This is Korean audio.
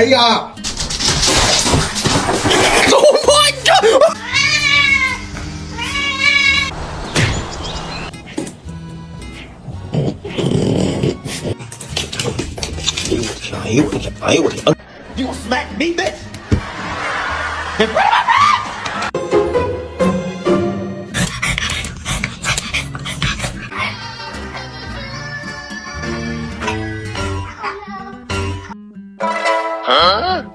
呀？Oh my god！ 哎呦我的天！哎呦我的天！哎呦我的天！You smack me, bitch! Huh?